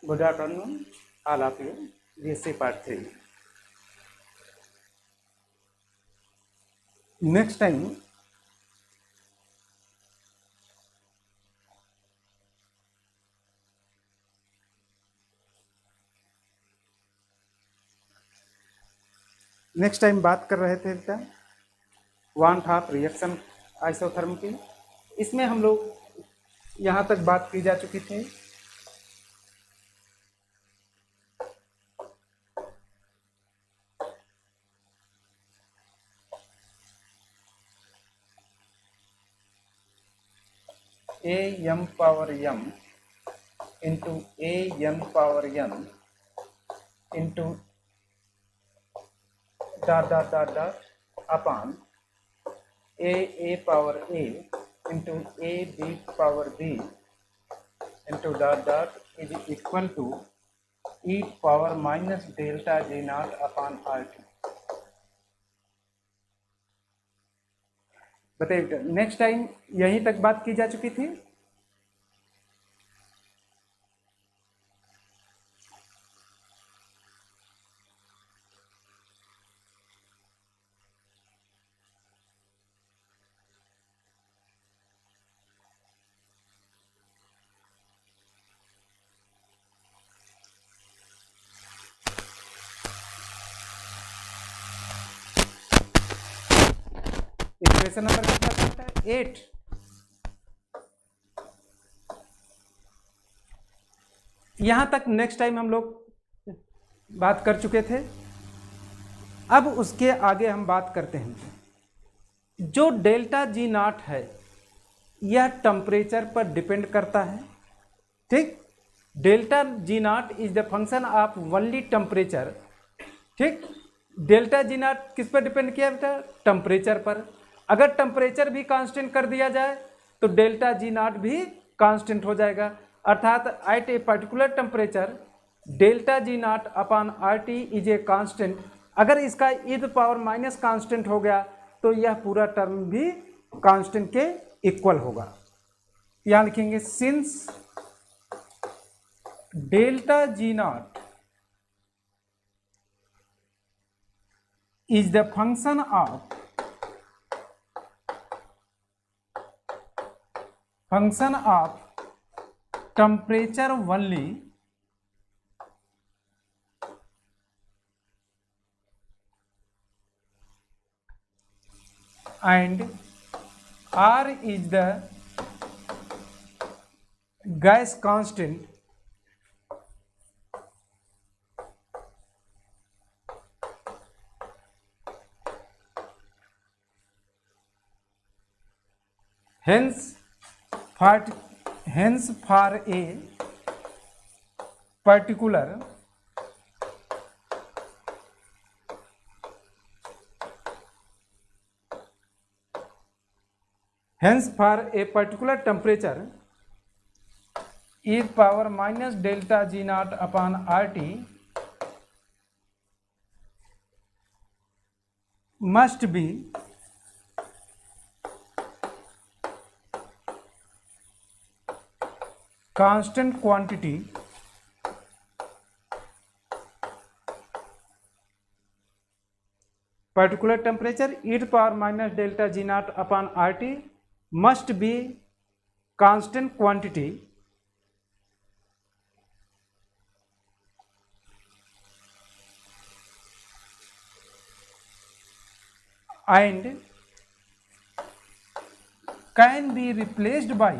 Good afternoon, all of you. BSc Part 3. Next time, बात कर रहे थे बेटा वांट ऑफ रिएक्शन आइसोथर्म की। इसमें हम लोग यहाँ तक बात की जा चुकी थी। am power m into an power n into dot dot dot dot upon a power a into a b power b into dot dot is equal to e power minus delta g naught upon rt। बताइए, next time यहीं तक बात की जा चुकी थी। Equation number कितना चलता है? 8। यहां तक नेक्स्ट टाइम हम लोग बात कर चुके थे। अब उसके आगे हम बात करते हैं। जो डेल्टा जी नॉट है यह टेम्परेचर पर डिपेंड करता है। ठीक, delta G naught is the function of only temperature. ठीक, डेल्टा जी नॉट किस पर डिपेंड किया बेटा? टेम्परेचर पर। अगर टेम्परेचर भी कांस्टेंट कर दिया जाए तो डेल्टा जी नॉट भी कांस्टेंट हो जाएगा। अर्थात at a particular temperature delta G naught upon R T is a constant. अगर इसका e the power minus constant हो गया तो यह पूरा टर्म भी कांस्टेंट के इक्वल होगा। यहां लिखेंगे since delta G not is the function of temperature only and R is the gas constant hence for a particular temperature e power minus delta g naught upon RT must be constant quantity particular temperature e to power minus delta g naught upon RT must be constant quantity and can be replaced by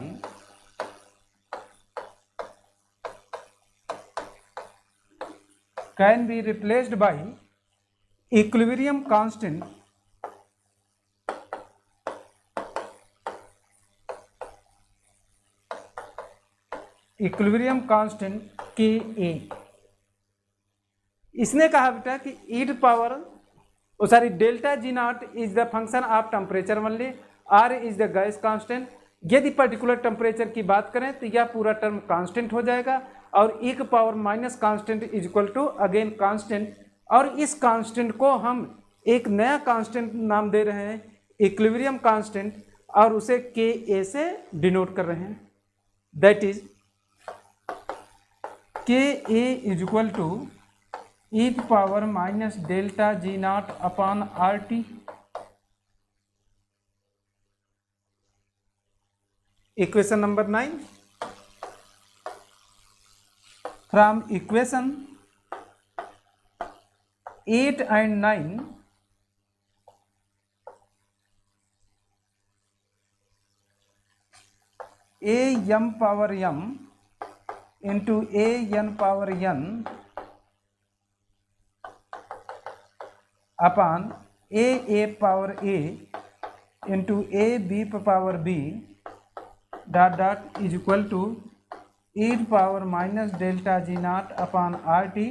equilibrium constant के ए। इसने कहा बेटा कि e power delta G naught is the function of temperature only, R is the gas constant. यदि particular temperature की बात करें तो यह पूरा टर्म कांस्टेंट हो जाएगा और e power minus constant is equal to again constant. और इस कांस्टेंट को हम एक नया कांस्टेंट नाम दे रहे हैं इक्विलिब्रियम कांस्टेंट और उसे के ए से डिनोट कर रहे हैं। That is K A is equal to e power minus delta G naught upon R T. Equation number 9, from equation 8 and 9 a m power m into a n power n upon a power a into a b power b dot dot is equal to e power minus delta g naught upon rt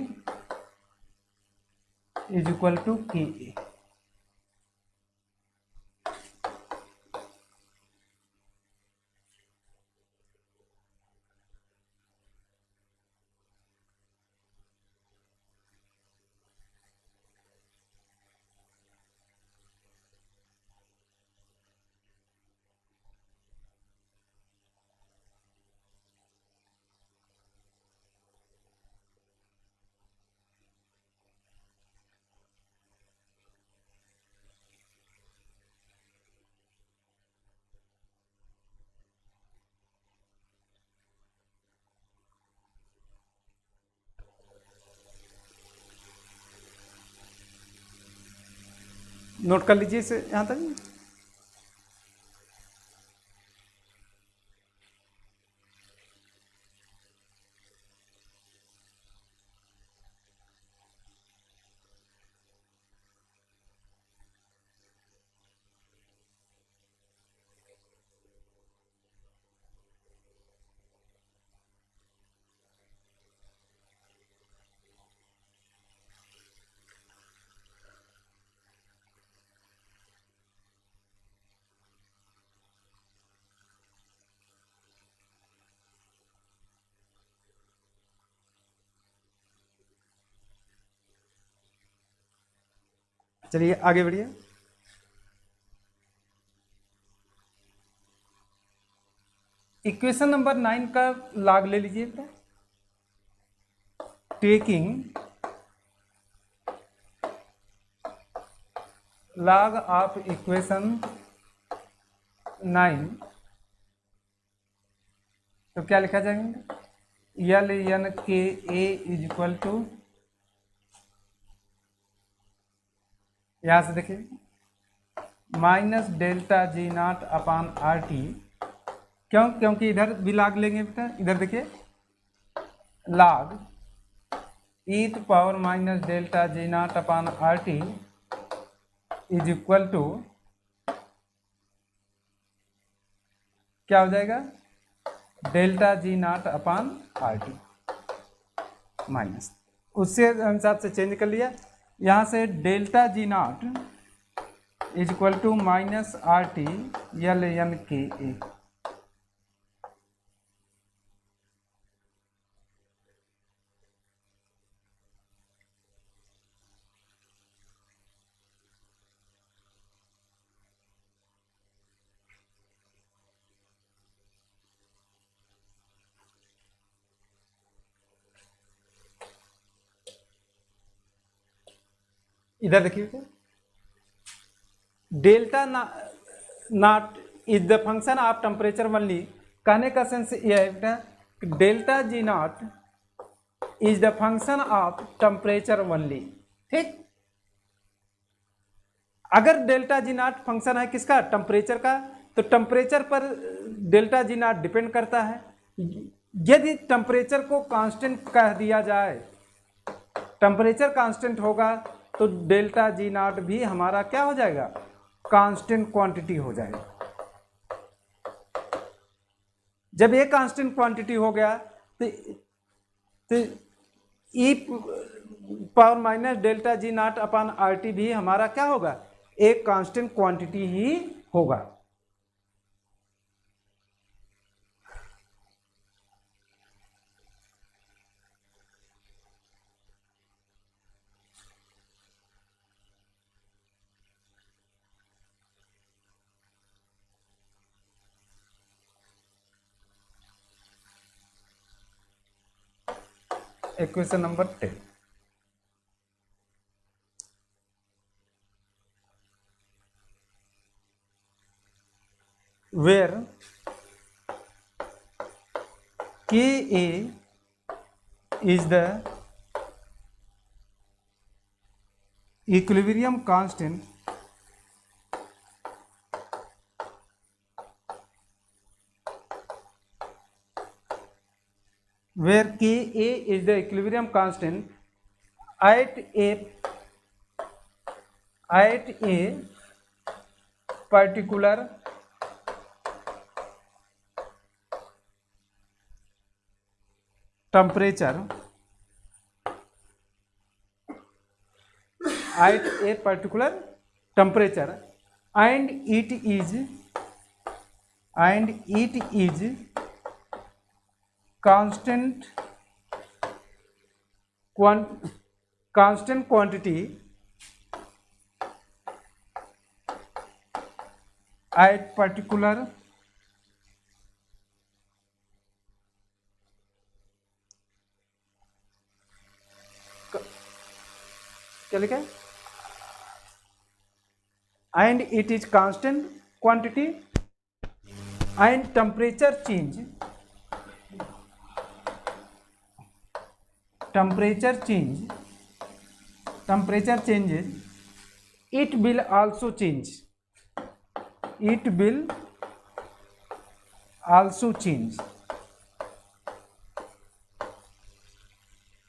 is equal to ka। Note कर लीजिए इसे यहाँ तक। चलिए आगे बढ़िए। Equation number 9 का log ले लीजिए बेटा। टेकिंग log ऑफ इक्वेशन 9, तो क्या लिखा जाएगा? यल N K A is equal to, यहां से देखिए minus delta G naught upon R T. क्यों? क्योंकि इधर भी लॉग लेंगे बेटा। इधर देखिए log e to power minus delta G naught upon R T is equal to क्या हो जाएगा? Delta G naught upon R T minus, उससे हिसाब से चेंज कर लिया। यहाँ से delta G naught is equal to minus R T L N K A. इधर देखिए delta naught is the function of temperature only. कहने का सेंस यह है बेटा कि delta G naught is the function of temperature only. ठीक, अगर डेल्टा जी नॉट फंक्शन है किसका? टेम्परेचर का, तो टेम्परेचर पर डेल्टा जी नॉट डिपेंड करता है। यदि टेम्परेचर को कांस्टेंट कह दिया जाए, टेम्परेचर कांस्टेंट होगा तो डेल्टा जी नॉट भी हमारा क्या हो जाएगा? कांस्टेंट क्वांटिटी हो जाएगा। जब ये कांस्टेंट क्वांटिटी हो गया तो e power minus delta G naught upon R T भी हमारा क्या होगा? एक कांस्टेंट क्वांटिटी ही होगा। Equation number 10। where Ka is the equilibrium constant where Ka is the equilibrium constant at a particular temperature, at a particular temperature, and it is constant quantity at particular क्या लिखा है, and it is constant quantity and temperature changes it will also change,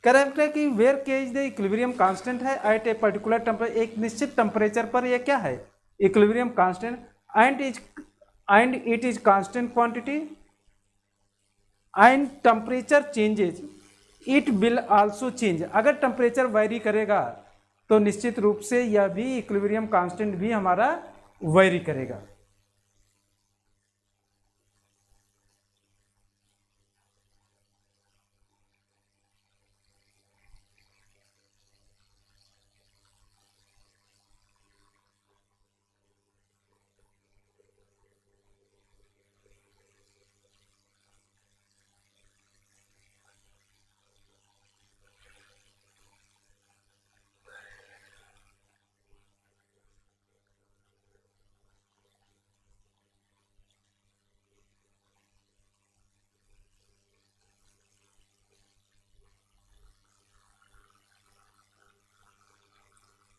correct है कि where के is the equilibrium constant है eight a particular temperature, एक निश्चित temperature पर यह क्या है, equilibrium constant, and it is constant quantity and temperature changes it will also change. अगर टेम्परेचर वेरी करेगा तो निश्चित रूप से यह भी इक्विलिब्रियम कांस्टेंट भी हमारा वेरी करेगा।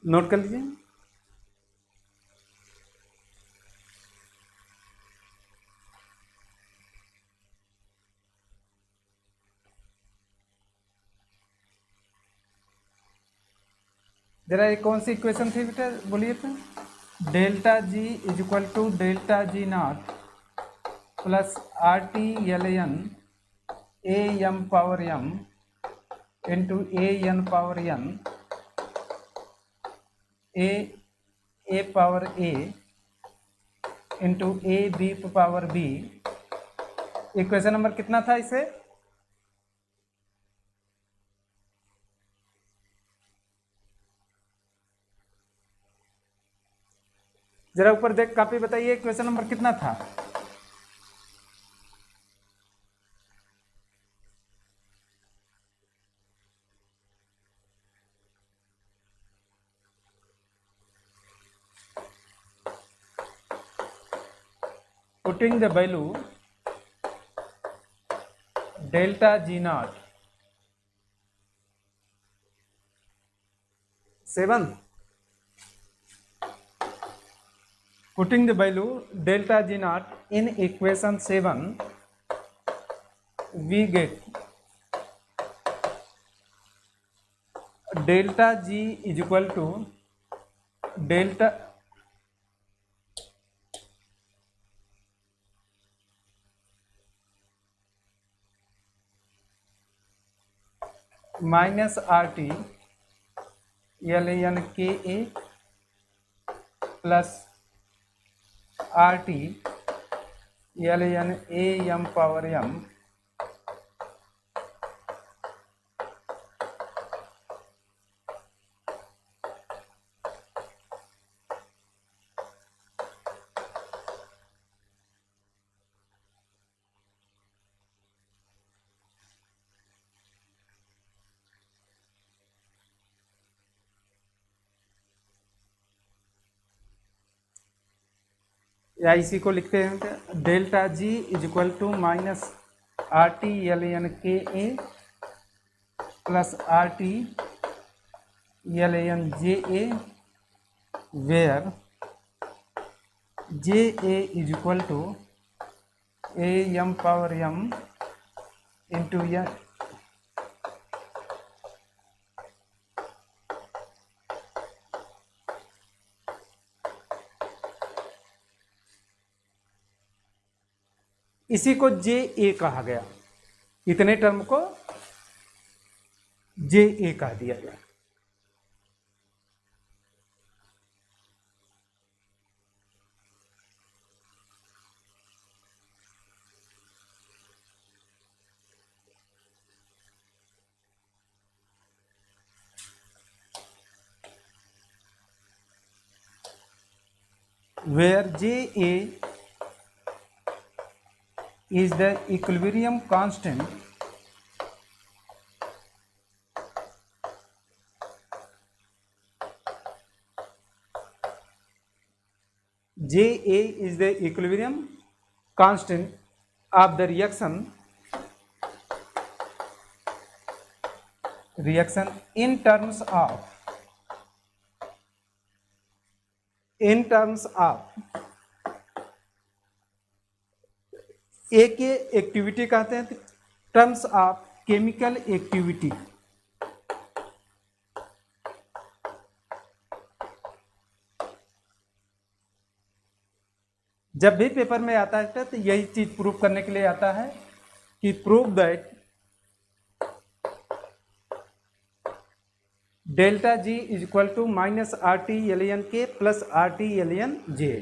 नोट कर लीजिए। जरा ये कौन सी इक्वेशन थी बेटा, बोलिए तो। Delta G is equal to delta G naught plus R T L N A M power M into A N power N A power A into A B power B. Equation number कितना था इसे, जरा ऊपर देख copy बताइए, equation number कितना था। Putting the value delta G naught 7, putting the value delta G naught in equation 7, we get delta G is equal to delta minus R T L N K A plus R T L N A M power M या इसी को लिखते हैं delta G is equal to minus R T L N K A plus R T L N J A, where J A is equal to A M power M into N इसी को जे ए कहा गया, इतने term को जे ए कह दिया गया। Where Ja is the equilibrium constant Ja is the equilibrium constant of the reaction in terms of ए के एक्टिविटी कहते हैं टर्म्स ऑफ केमिकल एक्टिविटी। जब भी पेपर में आता है तो यही चीज प्रूव करने के लिए आता है कि prove that delta G is equal to minus R T L N K plus R T L N J.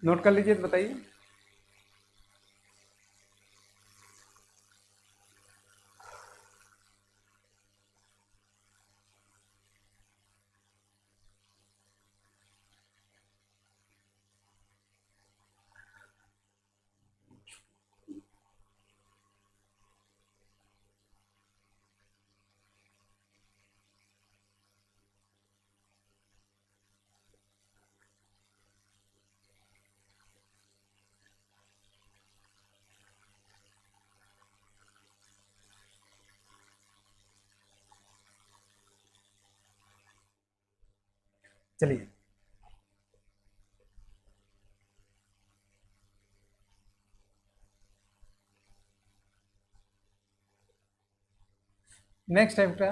Note कर लीजिए, तो बताइए। चलिए नेक्स्ट टाइप का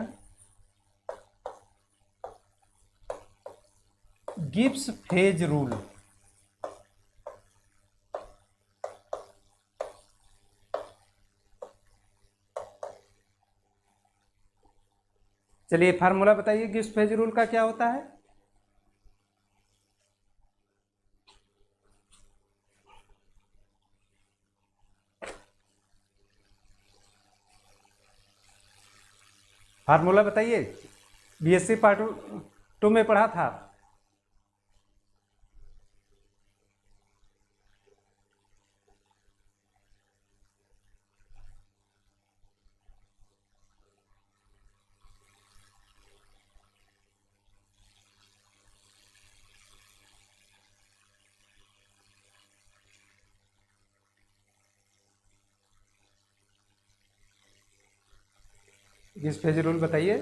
गिब्स फेज रूल। चलिए फार्मूला बताइए गिब्स फेज रूल का क्या होता है। फार्मूला बताइए, बीएससी पार्ट 2 में पढ़ा था। गिब्स फेज रूल बताइए।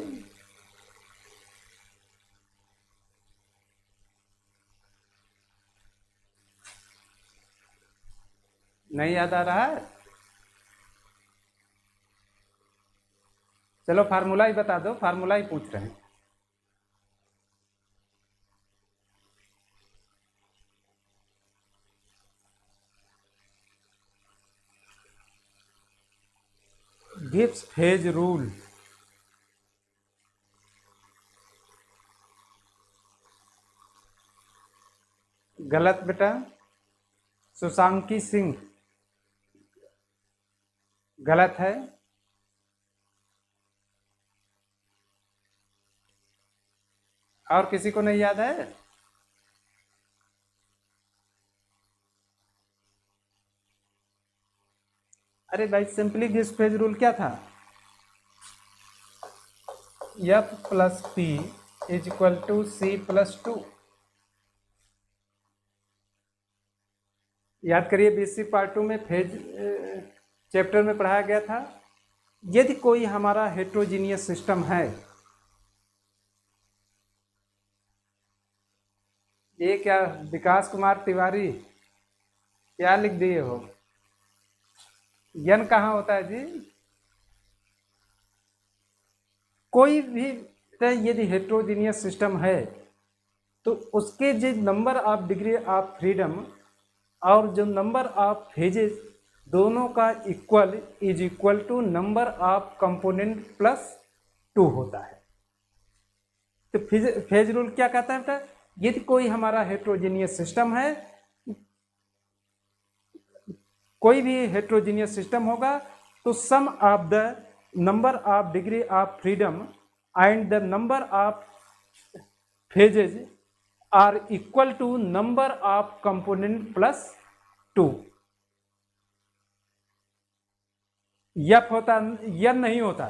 नहीं याद आ रहा है? चलो फार्मूला ही बता दो, फार्मूला ही पूछ रहे हैं। Gibbs phase rule. गलत बेटा, सुशांकी सिंह। गलत है। और किसी को नहीं याद है? अरे भाई, सिंपली गिब्स फेज रूल क्या था? F plus P is equal to C plus two. याद करिए, बीसी पार्ट 2 में फेज चैप्टर में पढ़ाया गया था। यदि कोई हमारा हेट्रोजीनियस सिस्टम है, ये क्या विकास कुमार तिवारी क्या लिख दिए हो? यन कहाँ होता है जी? कोई भी यदि हेट्रोजीनियस सिस्टम है तो उसके जो number of degree of freedom और जो नंबर ऑफ फेजेस दोनों का equal is equal to number of component plus 2 होता है। तो फेज रूल क्या कहता है? यदि कोई हमारा हेट्रोजीनियस सिस्टम है, कोई भी हेट्रोजीनियस सिस्टम होगा, तो sum of the number of degree of freedom and the number of phases are equal to number of component plus 2। F होता, यन नहीं होता।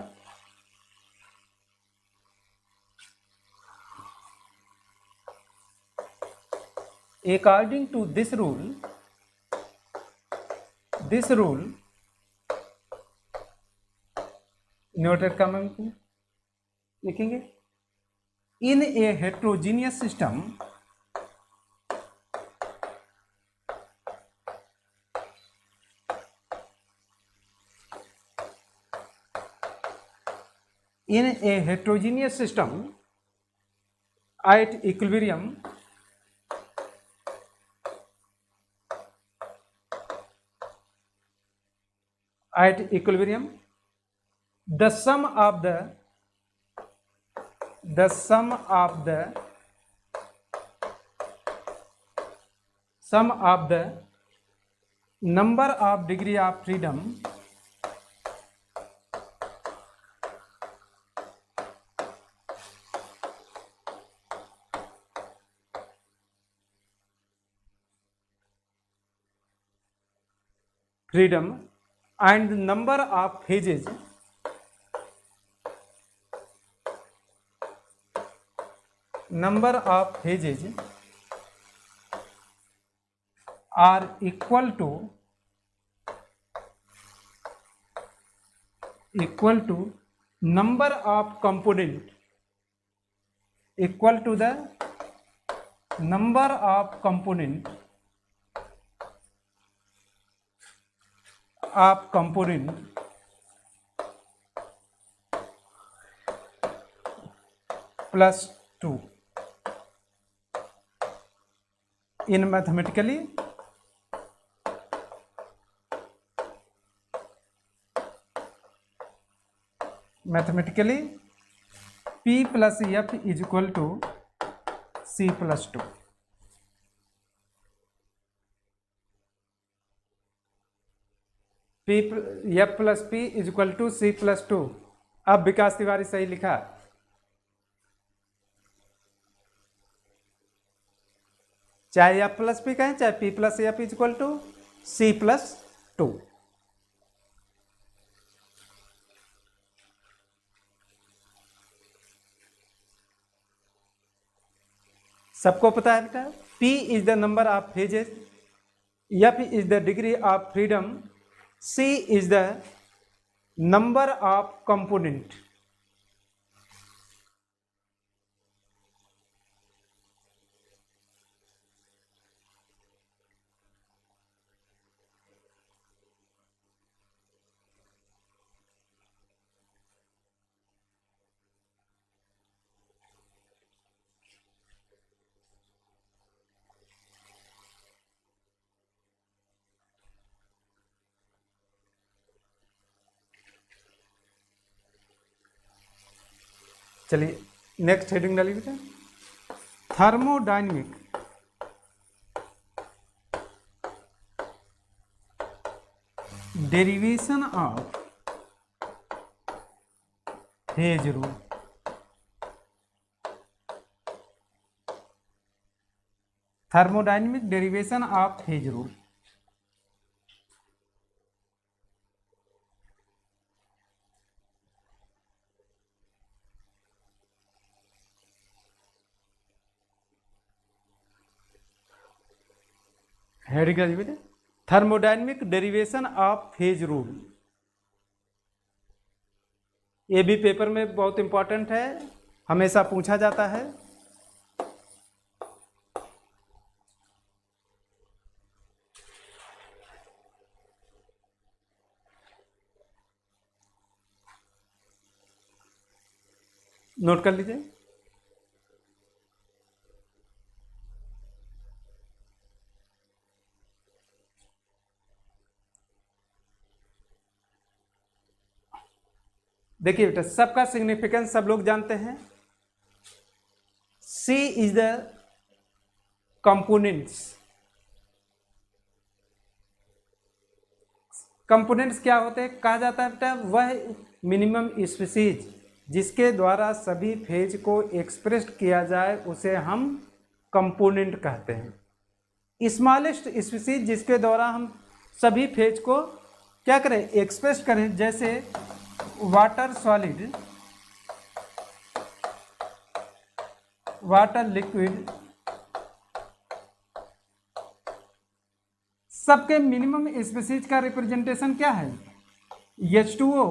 According to this rule Newton का मान लिखेंगे। In a heterogeneous system in a heterogeneous system at equilibrium, the sum of the number of degree of freedom and the number of phases are equal to number of component equal to the number of component plus 2 in mathematically P plus F is equal to C plus 2। F plus P is equal to C plus 2। अब विकास तिवारी सही लिखा। चाहे F plus P कहें, चाहे P plus F is equal to C plus 2। सबको पता है बेटा, P is the number of phases, F is the degree of freedom, C is the number of component. चलिए नेक्स्ट हेडिंग डालिए बेटा, thermodynamic derivation of phase rule. Thermodynamic derivation of phase rule. Heading डालिए बेटा, thermodynamic derivation of phase rule. ये भी paper में बहुत important है, हमेशा पूछा जाता है। नोट कर लीजिए। देखिए बेटा, सबका सिग्निफिकेंस सब लोग जानते हैं। सी इज द कंपोनेंट्स। कंपोनेंट्स क्या होते हैं, कहा जाता है बेटा वह मिनिमम स्पीसीज जिसके द्वारा सभी फेज को एक्सप्रेस किया जाए उसे हम कंपोनेंट कहते हैं। स्मॉलेस्ट स्पीसीज जिसके द्वारा हम सभी फेज को क्या करें, एक्सप्रेस करें, जैसे वाटर सॉलिड, वाटर लिक्विड, सबके मिनिमम स्पीसीज का रिप्रेजेंटेशन क्या है, H2O।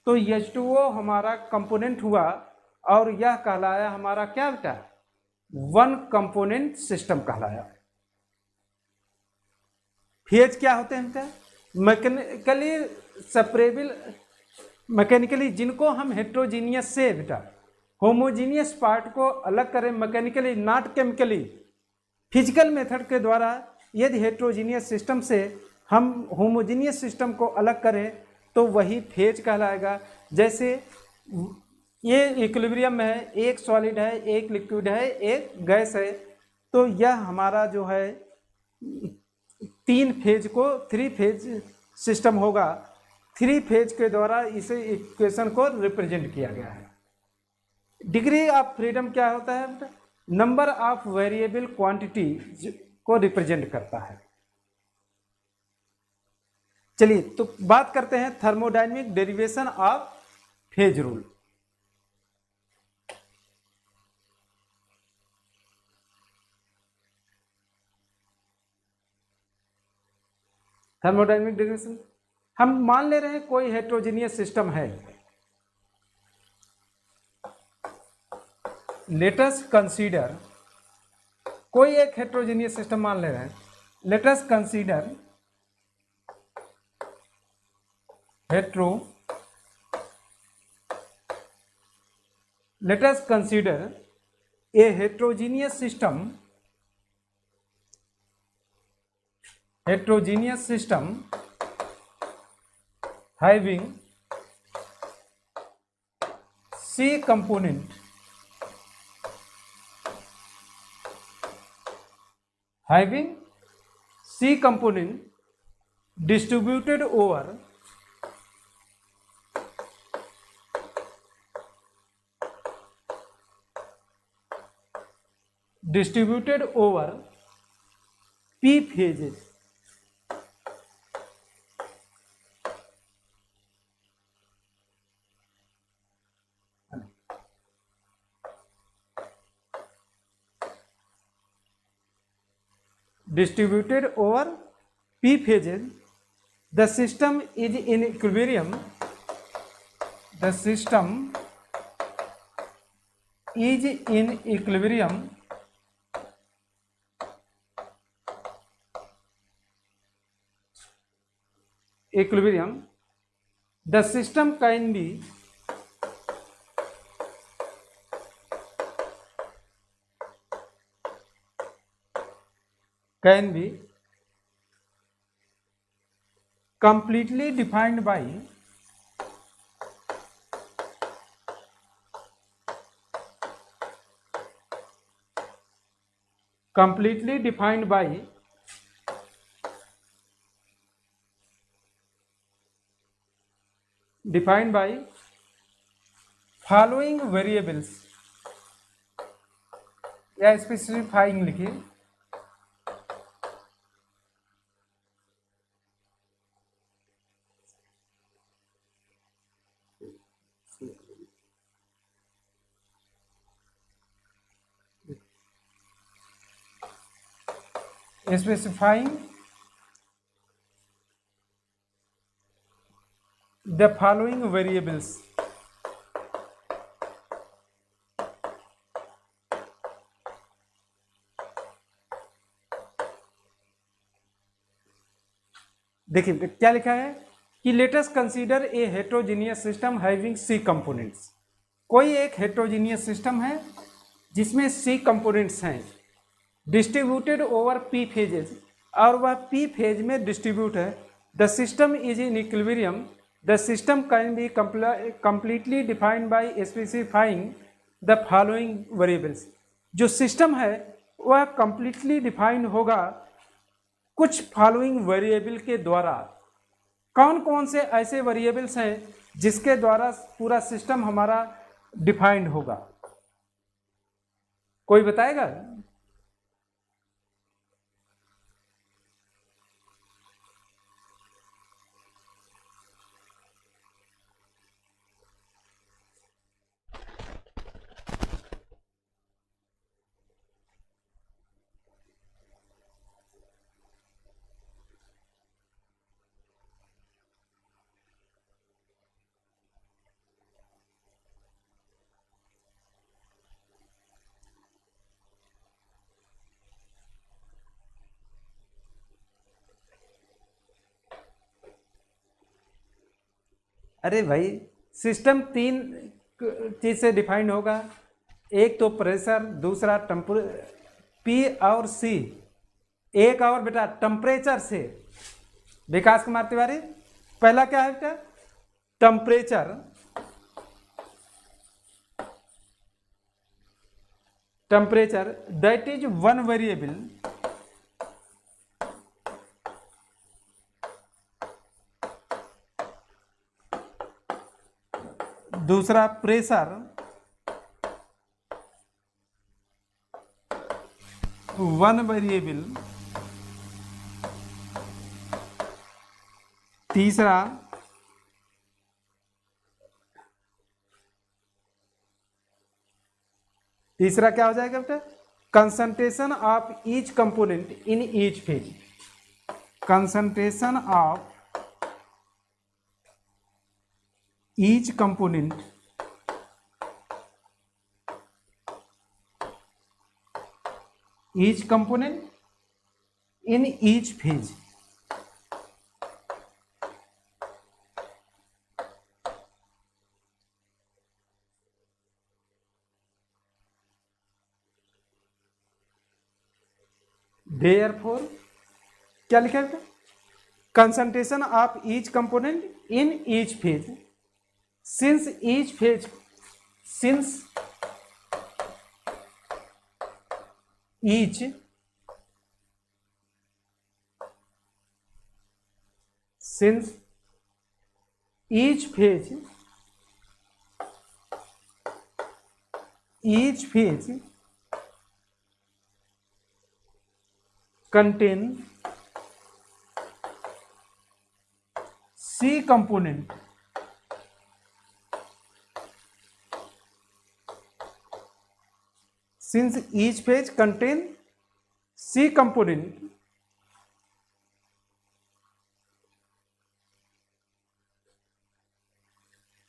तो H2O हमारा कंपोनेंट हुआ और यह कहलाया हमारा क्या बेटा, वन कंपोनेंट सिस्टम कहलाया। फेज क्या होते हैं बेटा, मैकेनिकली सेपरेबल, मैकेनिकली जिनको हम हेट्रोजीनियस से बेटा होमोजीनियस पार्ट को अलग करें, mechanically not chemically, physical method के द्वारा यदि हेट्रोजीनियस सिस्टम से हम होमोजीनियस सिस्टम को अलग करें तो वही फेज कहलाएगा। जैसे ये इक्विलिब्रियम में है, एक सॉलिड है, एक लिक्विड है, एक गैस है, तो यह हमारा जो है 3 फेज को 3 फेज सिस्टम होगा। 3 फेज के द्वारा इसे इक्वेशन को रिप्रेजेंट किया गया है। डिग्री ऑफ फ्रीडम क्या होता है, नंबर ऑफ वेरिएबल क्वांटिटी को रिप्रेजेंट करता है। चलिए तो बात करते हैं thermodynamic derivation of phase rule. Thermodynamic derivation, हम मान ले रहे हैं कोई हेट्रोजीनियस सिस्टम है। लेट अस कंसीडर, कोई एक हेट्रोजीनियस सिस्टम मान ले रहे हैं। Late us consider let us consider a heterogeneous system having C component, distributed over P phases। Distributed over P phases, the system is in equilibrium. The system is in equilibrium the system can be completely defined by completely defined by following variables, या specifying लिखिए, specifying the following variables. देखिए क्या लिखा है कि let us consider a heterogeneous system having C components. कोई एक heterogeneous system है जिसमें सी कंपोनेंट्स हैं, डिस्ट्रीब्यूटेड ओवर पी फेजेस, और वह पी फेज में डिस्ट्रीब्यूट है। The system is in equilibrium, the system can be completely defined by specifying the following variables. जो सिस्टम है वह कंप्लीटली डिफाइंड होगा कुछ फॉलोइंग वेरिएबल के द्वारा। कौन कौन से ऐसे वेरिएबल्स हैं जिसके द्वारा पूरा सिस्टम हमारा डिफाइंड होगा, कोई बताएगा? अरे भाई, सिस्टम तीन चीज से डिफाइंड होगा, एक तो प्रेशर, दूसरा पी और सी, एक और बेटा टेम्परेचर से। विकास कुमार तिवारी, पहला क्या है बेटा? Temperature, temperature that is one variable, दूसरा प्रेशर, वन वेरिएबल, तीसरा क्या हो जाएगा बेटा? Concentration of each component in each phase, concentration of each component in each phase। Therefore क्या लिखा है? Concentration of each component in each phase, since each phase contain C component, since each phase contain C component,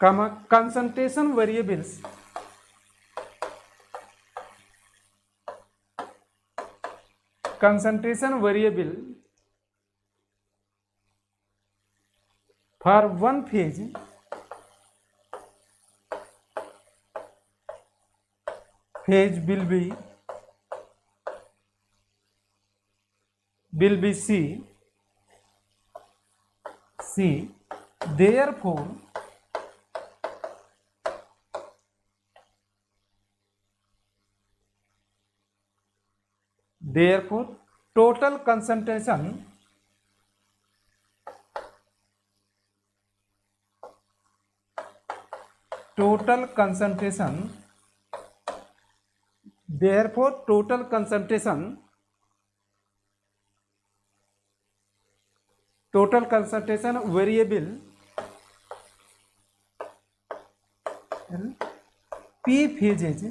concentration variables for one phase will be C, therefore therefore total concentration therefore total concentration variable p phases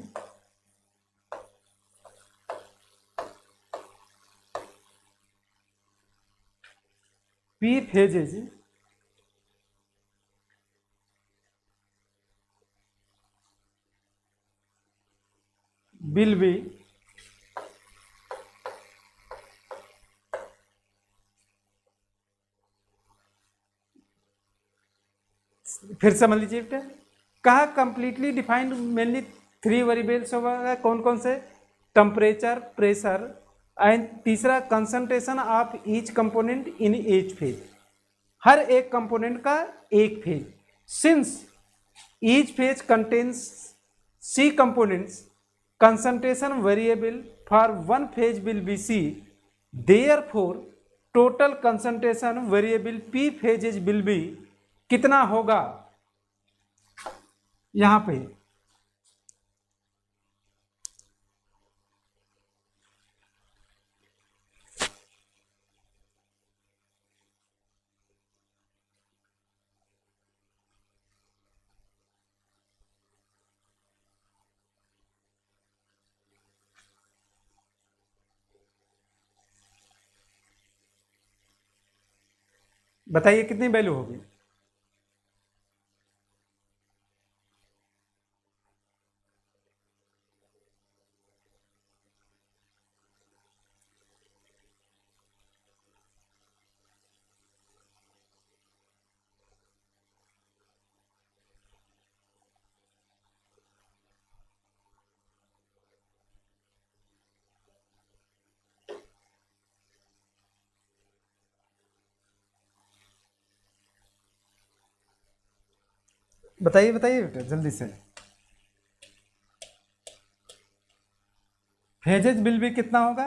will be फिर समझ लीजिए बेटा, कहा completely defined mainly 3 variables होगा, कौन कौन से, temperature, pressure and तीसरा concentration of each component in each phase, हर एक कंपोनेंट का एक phase. Since each phase contains C components, concentration variable for one phase will be C, therefore total concentration variable P phases will be कितना होगा यहां पे, बताइए कितनी वैल्यू होगी। बताइए बताइए बेटा जल्दी से, फेजेज बिल भी कितना होगा,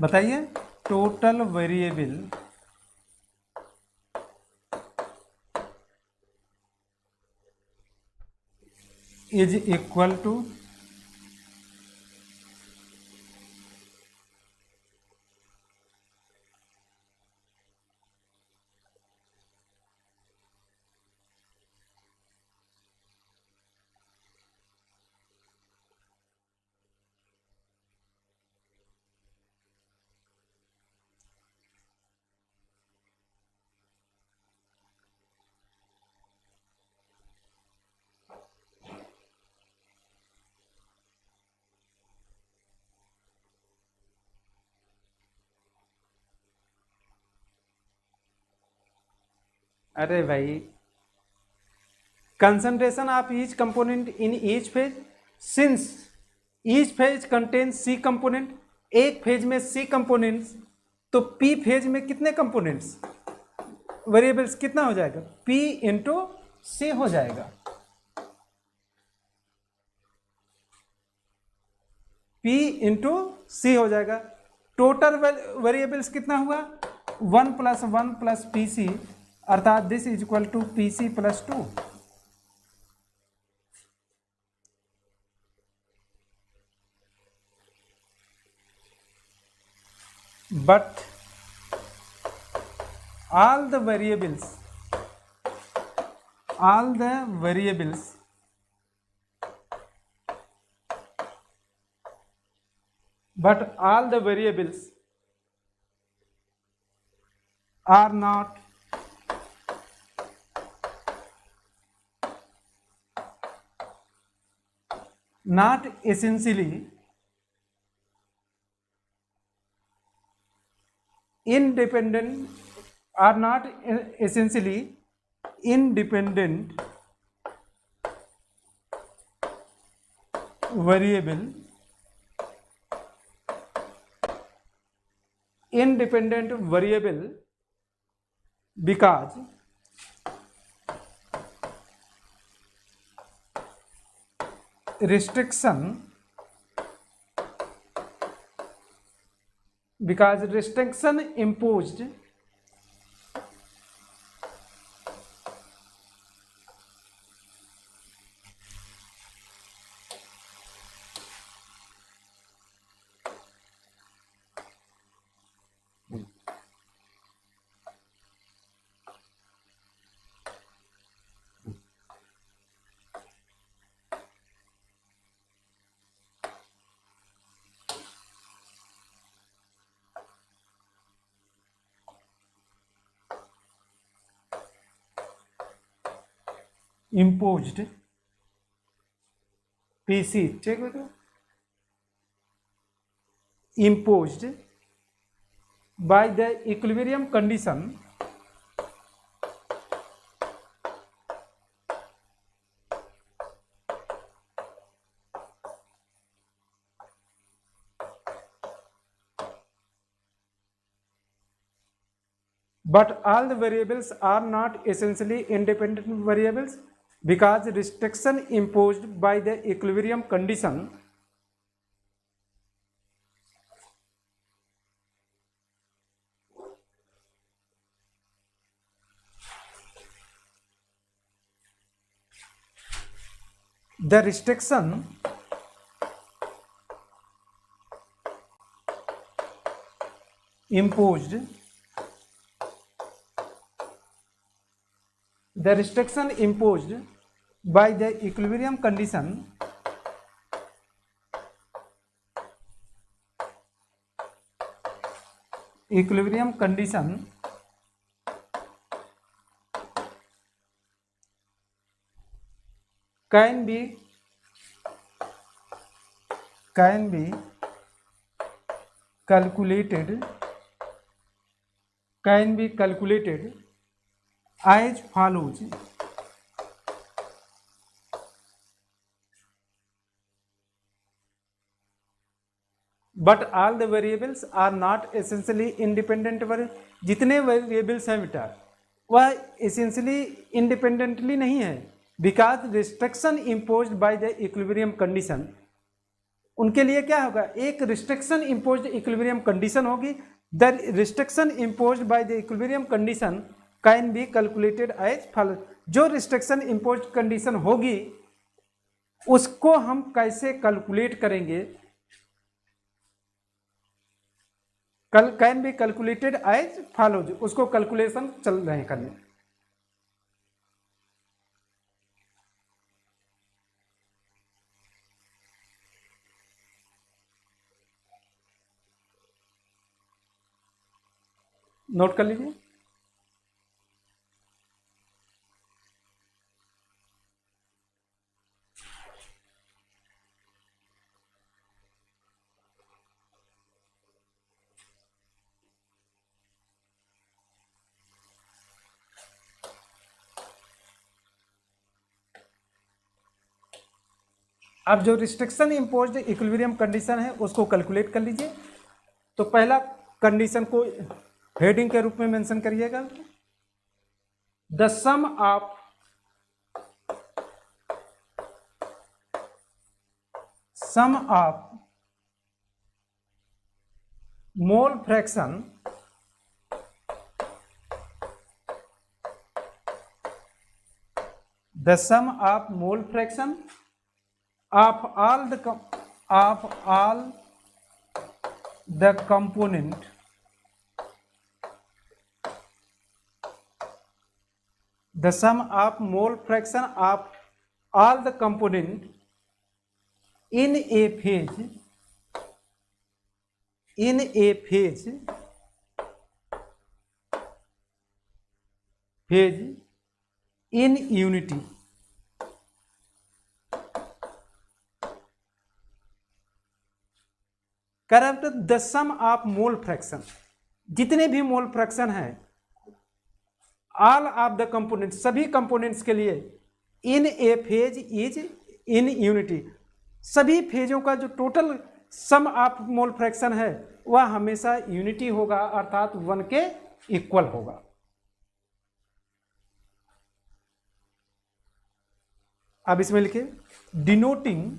बताइए। Total variable is equal to अरे भाई concentration of each component in each phase, since each phase contains C component, एक फेज में सी कंपोनेंट्स, तो पी फेज में कितने कंपोनेंट्स वेरिएबल्स कितना हो जाएगा, पी इंटू सी हो जाएगा, पी इंटू सी हो जाएगा। टोटल वेरिएबल्स कितना हुआ 1 + 1 + PC, अर्थात this is equal to PC + 2। but all the variables are not essentially independent variable because restriction, because restriction imposed imposed PC check with you, imposed by the equilibrium condition but all the variables are not essentially independent variables because restriction imposed by the equilibrium condition the restriction imposed by the equilibrium condition can be calculated as follows. But all the variables are not essentially independent variables. जितने variables हैं बेटा वह essentially independently नहीं है because restriction imposed by the equilibrium condition. उनके लिए क्या होगा, एक रिस्ट्रिक्शन इम्पोज्ड इक्विलिब्रियम कंडीशन होगी. The restriction imposed by the equilibrium condition can be calculated as follow. जो रिस्ट्रिक्शन इम्पोज्ड कंडीशन होगी उसको हम कैसे कैलकुलेट करेंगे, can be calculated as follows. उसको कैलकुलेशन चल रहे हैं करने. नोट कर लीजिए. अब जो रिस्ट्रिक्शन इम्पोज्ड इक्विलिब्रियम कंडीशन है उसको कैलकुलेट कर लीजिए. तो पहला कंडीशन को हेडिंग के रूप में मेंशन करिएगा. The sum of mole fraction of all the component the sum of mole fraction of all the component in a phase in unity. Correct. The sum of mole fraction, जितने भी mole fraction है all of the component, सभी components के लिए in a phase is in unity. सभी फेजों का जो total sum of mole fraction है वह हमेशा यूनिटी होगा अर्थात 1 के इक्वल होगा. अब इसमें लिखे डिनोटिंग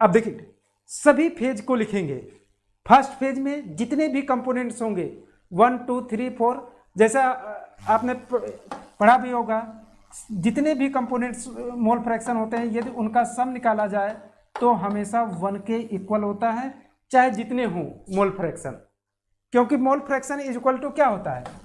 अब देखिए सभी फेज को लिखेंगे। फर्स्ट फेज में जितने भी कंपोनेंट्स होंगे 1 2 3 4, जैसा आपने पढ़ा भी होगा, जितने भी कंपोनेंट्स मोल फ्रैक्शन होते हैं यदि उनका सम निकाला जाए तो हमेशा 1 के इक्वल होता है, चाहे जितने हों मोल फ्रैक्शन, क्योंकि mole fraction is equal to क्या होता है,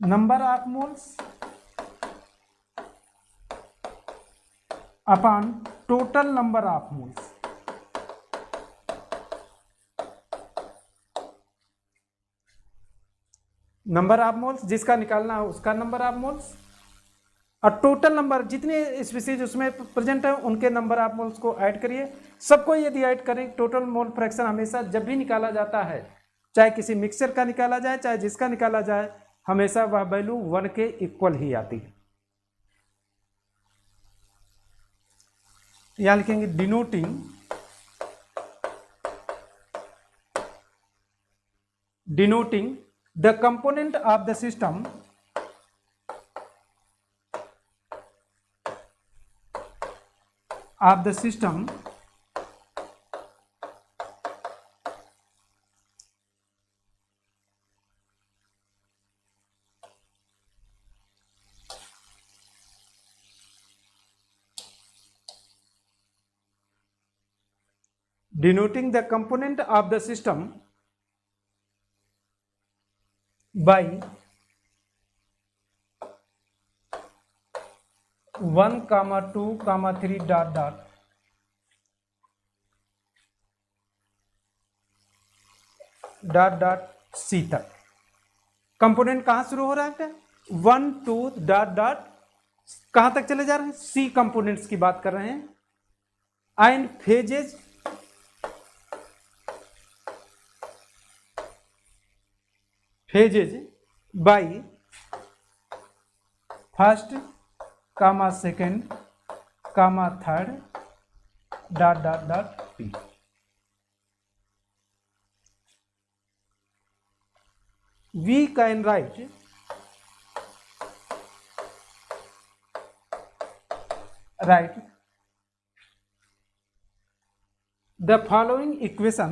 number of moles upon total number of moles. Number of moles जिसका निकालना है उसका नंबर ऑफ मोल्स, और टोटल नंबर जितने स्पीसीज उसमें प्रेजेंट है उनके नंबर ऑफ मोल्स को ऐड करिए। सबको यदि ऐड करें टोटल मोल फ्रैक्शन हमेशा जब भी निकाला जाता है, चाहे किसी मिक्सचर का निकाला जाए चाहे जिसका निकाला जाए, हमेशा वह वैल्यू 1 के इक्वल ही आती है। यहां लिखेंगे denoting the component of the system denoting the component of the system by 1, 2, 3 dot dot dot dot c तक। कंपोनेंट कहां शुरू हो रहा है, 1 2 डॉट डॉट कहां तक चले जा रहे हैं, सी कंपोनेंट्स की बात कर रहे हैं। And phases by first comma second comma third dot dot dot p. We can write the following equation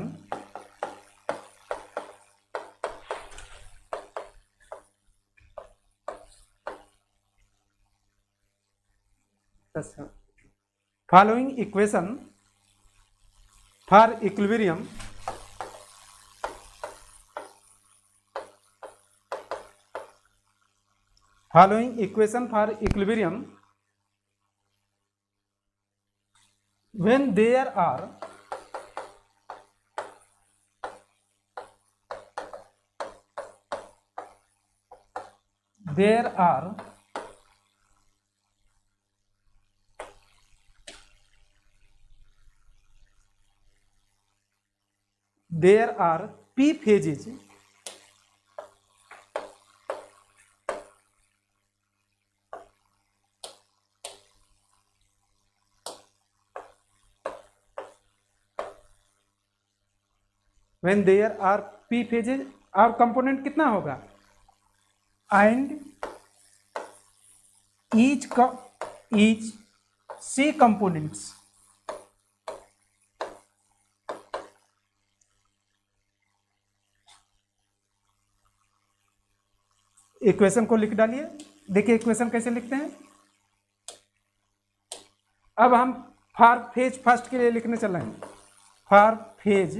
for equilibrium when there are p phases और कंपोनेंट कितना होगा, and each C components equation को लिख डालिए। देखिए equation कैसे लिखते हैं। अब हम फॉर फेज फर्स्ट के लिए लिखने चल रहे हैं। फॉर फेज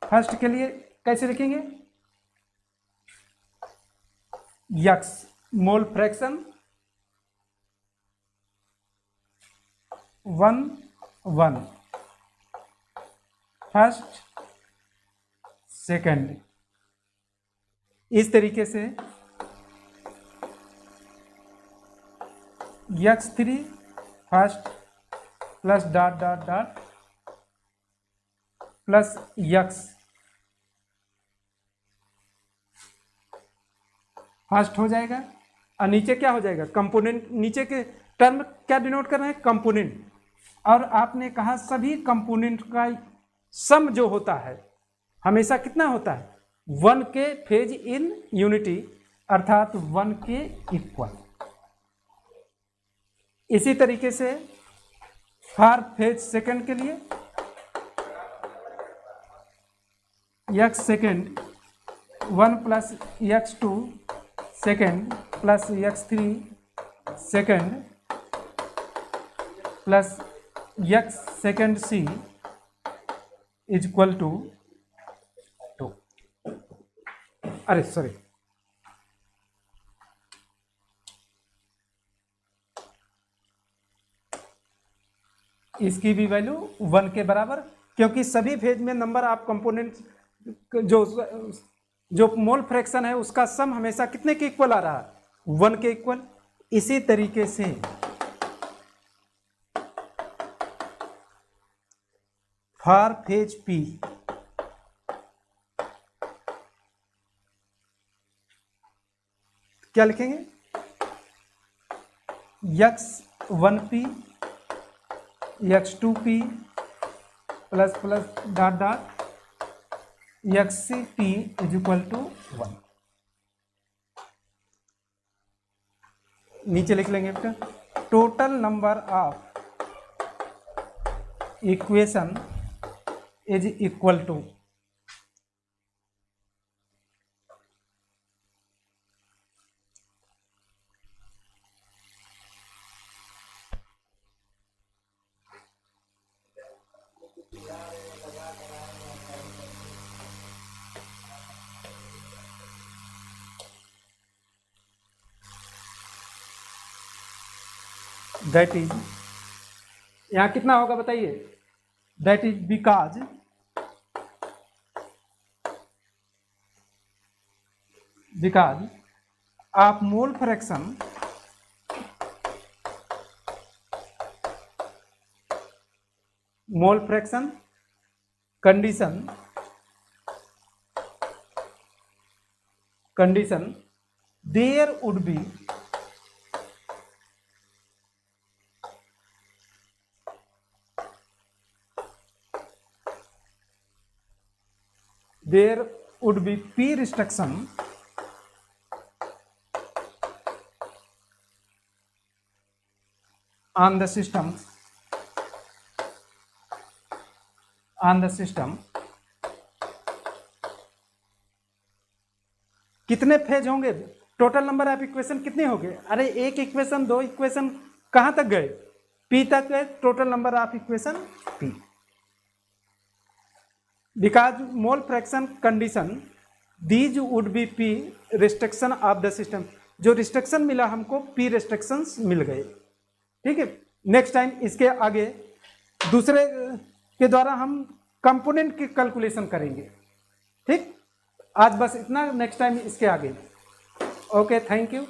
फर्स्ट के लिए कैसे लिखेंगे, x mole fraction 1 1 first second, इस तरीके से x3 first plus dot dot dot plus x, first हो जाएगा। और नीचे क्या हो जाएगा, कंपोनेंट, नीचे के टर्म क्या डिनोट कर रहे हैं, कंपोनेंट। और आपने कहा सभी कंपोनेंट का सम जो होता है हमेशा कितना होता है, 1 के फेज इन यूनिटी, अर्थात 1 के इक्वल। इसी तरीके से फॉर फेज सेकंड के लिए x second 1 plus x2 second plus x3 second plus x second c is equal to 2। अरे सॉरी, इसकी भी वैल्यू 1 के बराबर, क्योंकि सभी फेज में नंबर ऑफ कंपोनेंट जो मोल फ्रैक्शन है उसका सम हमेशा कितने के इक्वल आ रहा है, 1 के इक्वल। इसी तरीके से फॉर फेज पी क्या लिखेंगे, x1p x2p plus plus dot dot xp is equal to 1। नीचे लिख लेंगे बेटा, total number of equation is equal to that is, यहां कितना होगा बताइए, that is because of mole fraction condition there would be P restriction on the system कितने phase होंगे, टोटल नंबर ऑफ इक्वेशन कितने होंगे, अरे एक इक्वेशन, दो इक्वेशन, कहां तक गए, P तक गए, total number of equation P। Because mole fraction condition these would be P restriction of the system, जो रिस्ट्रिक्शन मिला हमको P रिस्ट्रिक्शंस मिल गए। ठीक है, नेक्स्ट टाइम इसके आगे दूसरे के द्वारा हम कंपोनेंट की कैलकुलेशन करेंगे। ठीक, आज बस इतना, नेक्स्ट टाइम इसके आगे। Okay, thank you.